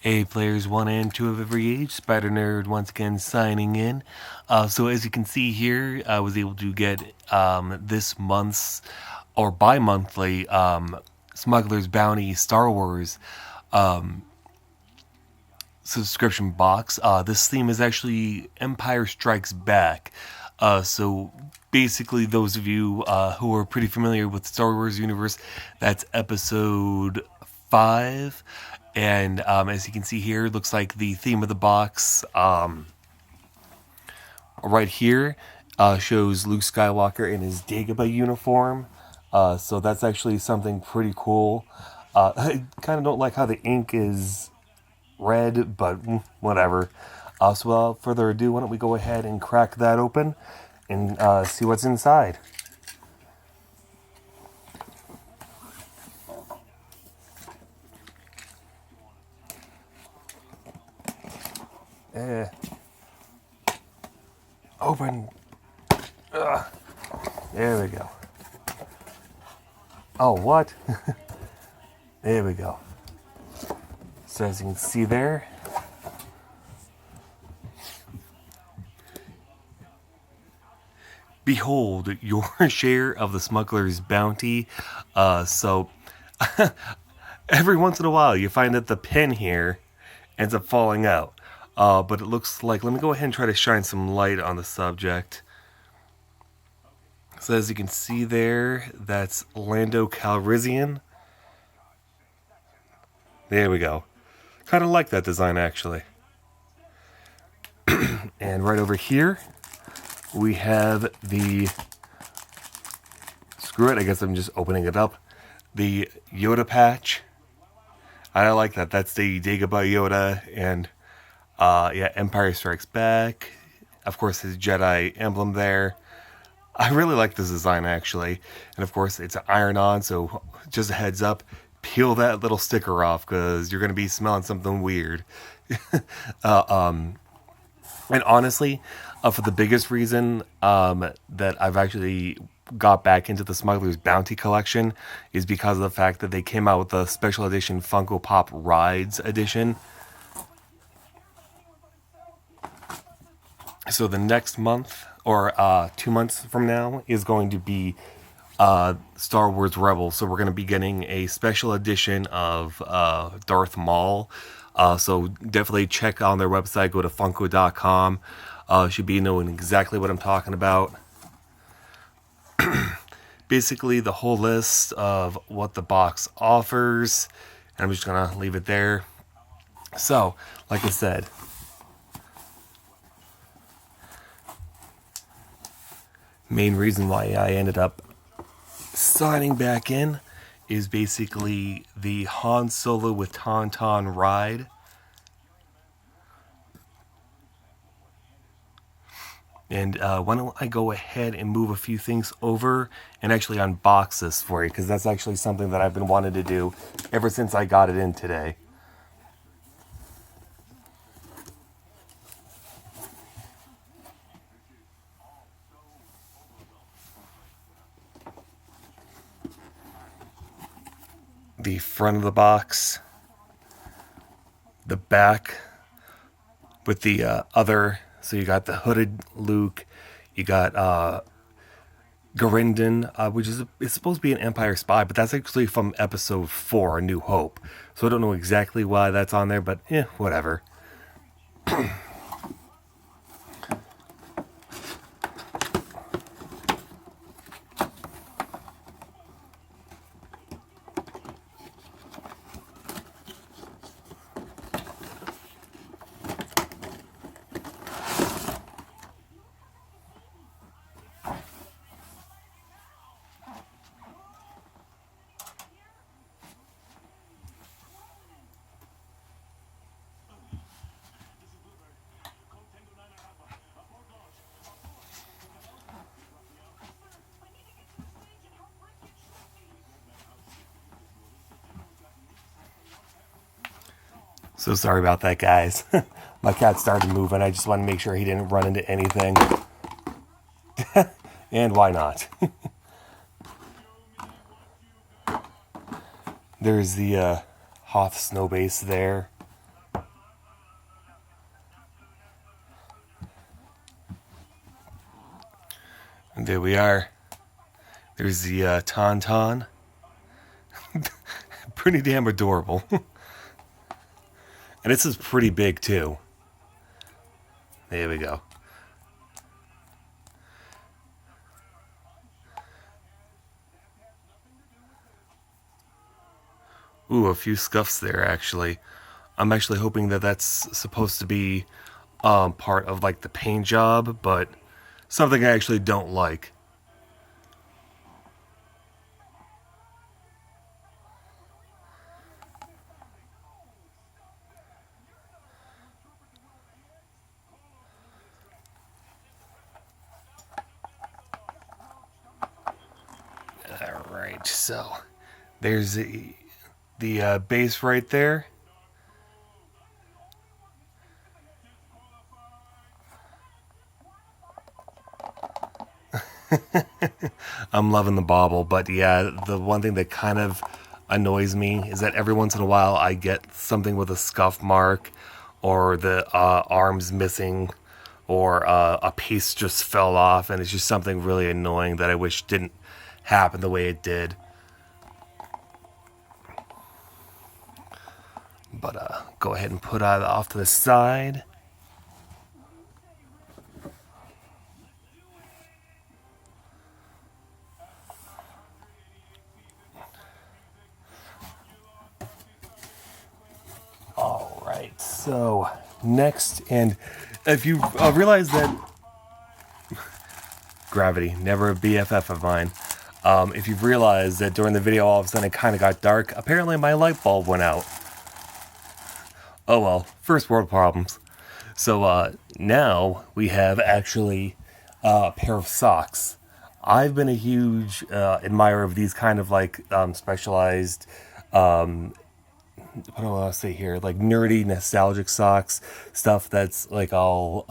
Hey players 1 and 2 of every age, Spider Nerd once again signing in. So as you can see here, I was able to get this month's, or bi-monthly, Smuggler's Bounty Star Wars subscription box. This theme is actually Empire Strikes Back. So basically those of you who are pretty familiar with the Star Wars universe, that's episode 5. And as you can see here, it looks like the theme of the box right here shows Luke Skywalker in his Dagobah uniform. So that's actually something pretty cool. I kind of don't like how the ink is red, but whatever. So without further ado, why don't we go ahead and crack that open and see what's inside. Open. There we go. Oh, what? There we go. So as you can see there, behold your share of the Smuggler's Bounty. So every once in a while you find that the pin here ends up falling out. But it looks like, let me go ahead and try to shine some light on the subject. So as you can see there, that's Lando Calrissian. There we go. Kind of like that design, actually. And right over here, we have the, screw it, I guess I'm just opening it up, the Yoda patch. I like that. That's the Dagobah Yoda, and yeah, Empire Strikes Back. Of course, his Jedi emblem there. I really like this design, actually. And of course, it's an iron-on, so just a heads up, peel that little sticker off, because you're going to be smelling something weird. And honestly, for the biggest reason that I've actually got back into the Smuggler's Bounty collection is because of the fact that they came out with the special edition Funko Pop Rides edition. So the next month, or 2 months from now, is going to be Star Wars Rebels. So we're going to be getting a special edition of Darth Maul. So definitely check on their website. Go to funko.com. Should be knowing exactly what I'm talking about. Basically, the whole list of what the box offers. And I'm just going to leave it there. So, like I said, main reason why I ended up signing back in is basically the Han Solo with Tauntaun ride. And why don't I go ahead and move a few things over and actually unbox this for you, because that's actually something that I've been wanting to do ever since I got it in today. The front of the box, the back with the other, so you got the hooded Luke, you got Garindon, which is it's supposed to be an Empire spy, but that's actually from episode 4, A New Hope. So I don't know exactly why that's on there, but whatever. So sorry about that, guys. My cat started moving. I just wanted to make sure he didn't run into anything. And why not? There's the Hoth snow base there. And there we are. There's the Tauntaun. Pretty damn adorable. And this is pretty big too. There we go. Ooh, a few scuffs there actually. I'm actually hoping that that's supposed to be part of like the paint job, but something I actually don't like. Alright, so there's the base right there. I'm loving the bobble, but yeah, the one thing that kind of annoys me is that every once in a while I get something with a scuff mark, or the arm's missing, or a piece just fell off, and it's just something really annoying that I wish didn't happen the way it did. But go ahead and put that off to the side. All right, so next, and if you realize that gravity, never a BFF of mine. If you've realized that during the video all of a sudden it kind of got dark, apparently my light bulb went out. Oh well, first world problems. So now we have actually a pair of socks. I've been a huge admirer of these kind of like specialized, what do I want to say here, like nerdy, nostalgic socks, stuff that's like all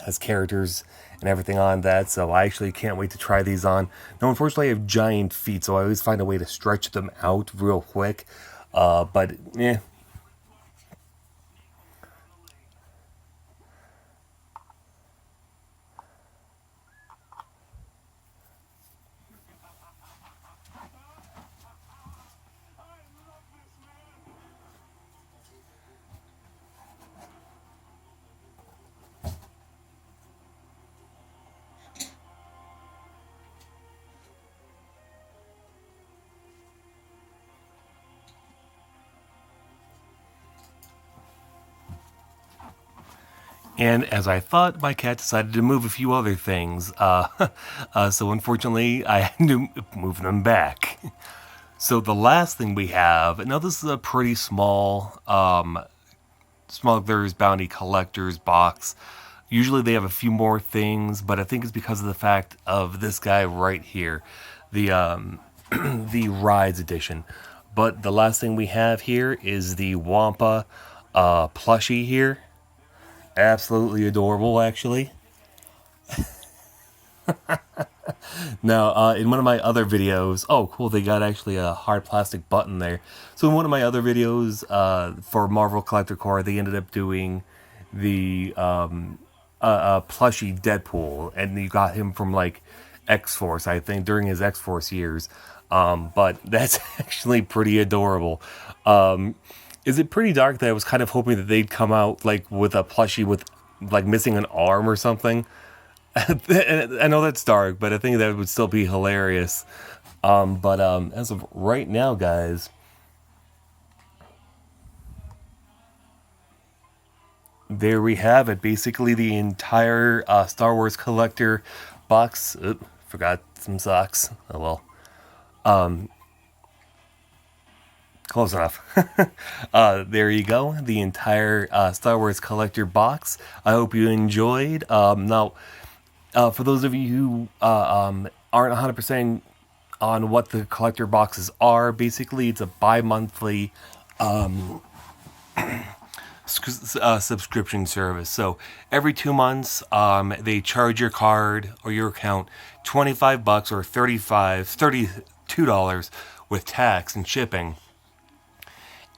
has characters and everything on that. So I actually can't wait to try these on. Now, unfortunately, I have giant feet, so I always find a way to stretch them out real quick. But yeah. And as I thought, my cat decided to move a few other things. So unfortunately, I had to move them back. So the last thing we have, now this is a pretty small Smuggler's Bounty Collector's box. Usually they have a few more things, but I think it's because of the fact of this guy right here, the the Rides edition. But the last thing we have here is the Wampa plushie here. Absolutely adorable, actually. Now, in one of my other videos, oh, cool, they got actually a hard plastic button there. So in one of my other videos for Marvel Collector Core, they ended up doing the plushie Deadpool, and you got him from like X-Force, I think, during his X-Force years. But that's actually pretty adorable. Is it pretty dark that I was kind of hoping that they'd come out like with a plushie with like missing an arm or something? I know that's dark, but I think that would still be hilarious. But as of right now, guys, there we have it. Basically, the entire Star Wars collector box. Oop, forgot some socks. Oh well. Close enough. There you go. The entire Star Wars collector box. I hope you enjoyed. Now, for those of you who aren't 100% on what the collector boxes are, basically it's a bi-monthly subscription service. So every 2 months, they charge your card or your account $25 or $32 with tax and shipping.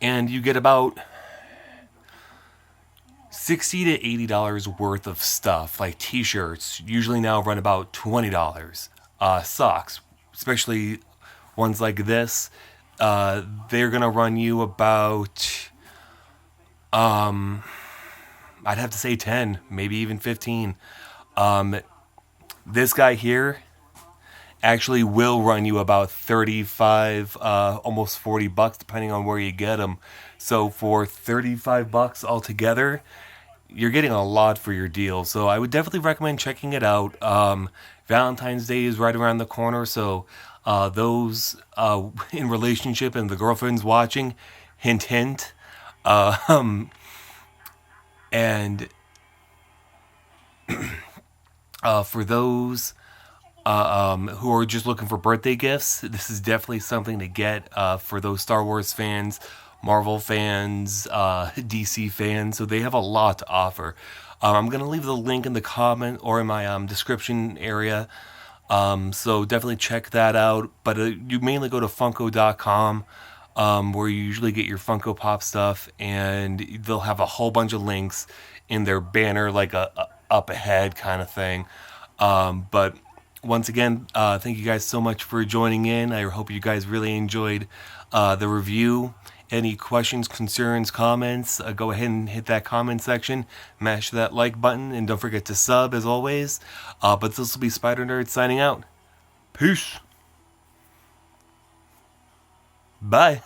And you get about $60 to $80 worth of stuff, like t-shirts, usually now run about $20. Socks, especially ones like this, they're gonna run you about, I'd have to say 10, maybe even 15. This guy here actually will run you about 35, almost $40, depending on where you get them. So for $35 altogether, you're getting a lot for your deal. So I would definitely recommend checking it out. Valentine's Day is right around the corner, so those in relationship and the girlfriend's watching, hint hint. And for those who are just looking for birthday gifts, this is definitely something to get for those Star Wars fans, Marvel fans, DC fans. So they have a lot to offer. I'm going to leave the link in the comment or in my description area. So definitely check that out. But you mainly go to Funko.com, where you usually get your Funko Pop stuff, and they'll have a whole bunch of links in their banner, like a up ahead kind of thing. But once again, thank you guys so much for joining in. I hope you guys really enjoyed the review. Any questions, concerns, comments, go ahead and hit that comment section. Mash that like button, and don't forget to sub as always. But this will be Spider Nerd signing out. Peace. Bye.